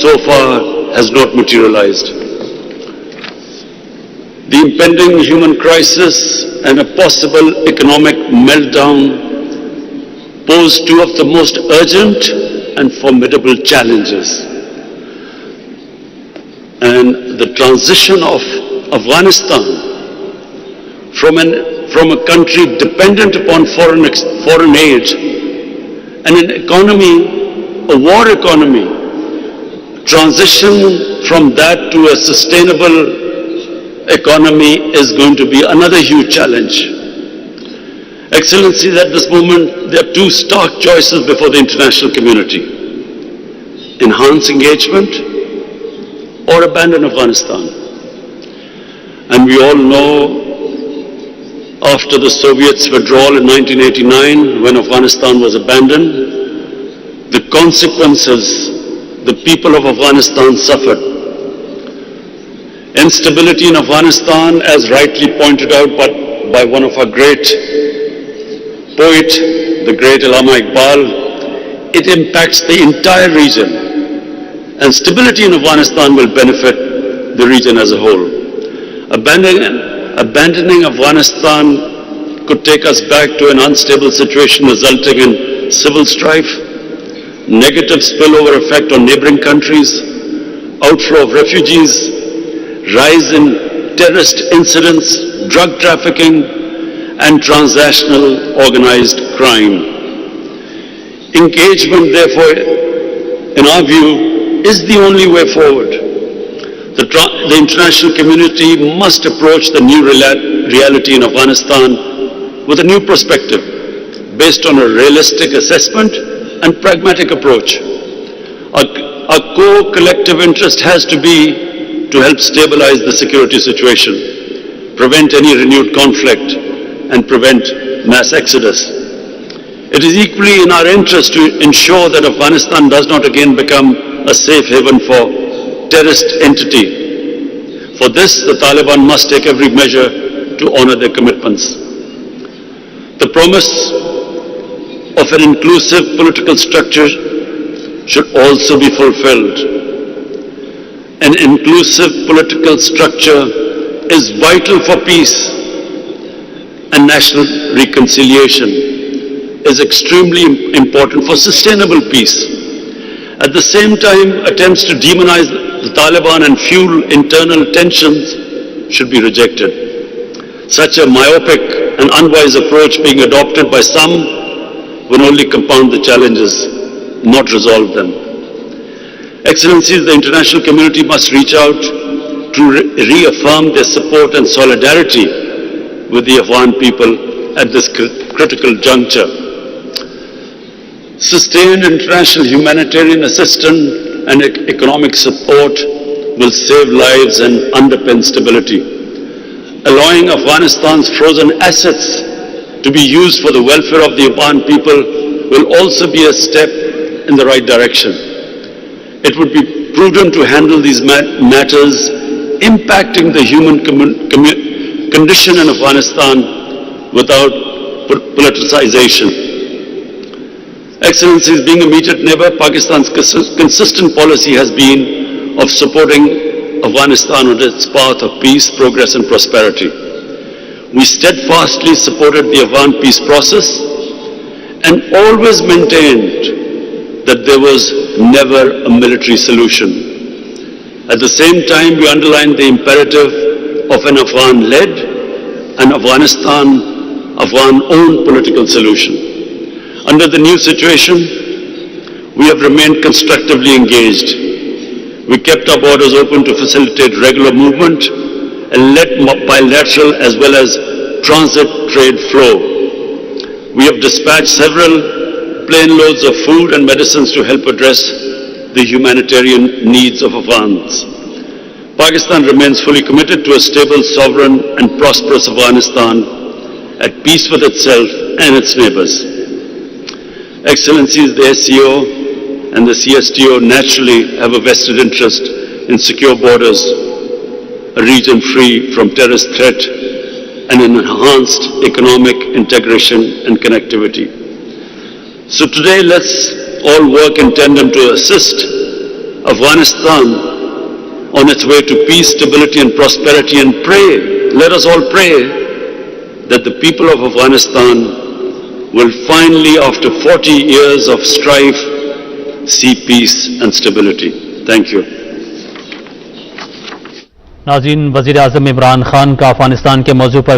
so far has not materialized. The impending human crisis and a possible economic meltdown pose two of the most urgent and formidable challenges. And the transition of Afghanistan from a country dependent upon foreign aid and an economy, a war economy, transition from that to a sustainable economy is going to be another huge challenge. Excellencies, at this moment, there are two stark choices before the international community: enhance engagement or abandon Afghanistan. And we all know, after the Soviets' withdrawal in 1989, when Afghanistan was abandoned, the consequences the people of Afghanistan suffered. Instability in Afghanistan, as rightly pointed out by one of our great poet, the great Allama Iqbal, it impacts the entire region. And stability in Afghanistan will benefit the region as a whole. Abandoning Afghanistan could take us back to an unstable situation resulting in civil strife, negative spillover effect on neighboring countries, outflow of refugees, rise in terrorist incidents, drug trafficking, and transnational organized crime. Engagement, therefore, in our view, is the only way forward. The international community must approach the new reality in Afghanistan with a new perspective, based on a realistic assessment and pragmatic approach. Our core collective interest has to be to help stabilize the security situation, prevent any renewed conflict, and prevent mass exodus. It is equally in our interest to ensure that Afghanistan does not again become a safe haven for terrorist entity. For this, the Taliban must take every measure to honor their commitments. The promise of an inclusive political structure should also be fulfilled. An inclusive political structure is vital for peace, and national reconciliation is extremely important for sustainable peace. At the same time, attempts to demonize the Taliban and fuel internal tensions should be rejected. Such a myopic and unwise approach being adopted by some will only compound the challenges, not resolve them. Excellencies, the international community must reach out to reaffirm their support and solidarity with the Afghan people at this critical juncture. Sustained international humanitarian assistance and economic support will save lives and underpin stability. Allowing Afghanistan's frozen assets to be used for the welfare of the Afghan people will also be a step in the right direction. It would be prudent to handle these matters impacting the human condition in Afghanistan without politicization. Excellencies, being immediate neighbor, Pakistan's consistent policy has been of supporting Afghanistan on its path of peace, progress and prosperity. We steadfastly supported the Afghan peace process and always maintained that there was never a military solution. At the same time, we underlined the imperative of an Afghan-led and Afghan-owned political solution. Under the new situation, we have remained constructively engaged. We kept our borders open to facilitate regular movement and let bilateral as well as transit trade flow. We have dispatched several plane loads of food and medicines to help address the humanitarian needs of Afghans. Pakistan remains fully committed to a stable, sovereign and prosperous Afghanistan at peace with itself and its neighbors. Excellencies, the SCO and the CSTO naturally have a vested interest in secure borders, a region free from terrorist threat, and an enhanced economic integration and connectivity. So today, let's all work in tandem to assist Afghanistan on its way to peace, stability and prosperity, and pray, let us all pray that the people of Afghanistan will finally, after 40 years of strife, see peace and stability. Thank you. नाज़रीन, वज़ीर आज़म इमरान खान का अफगानिस्तान के मौजू पर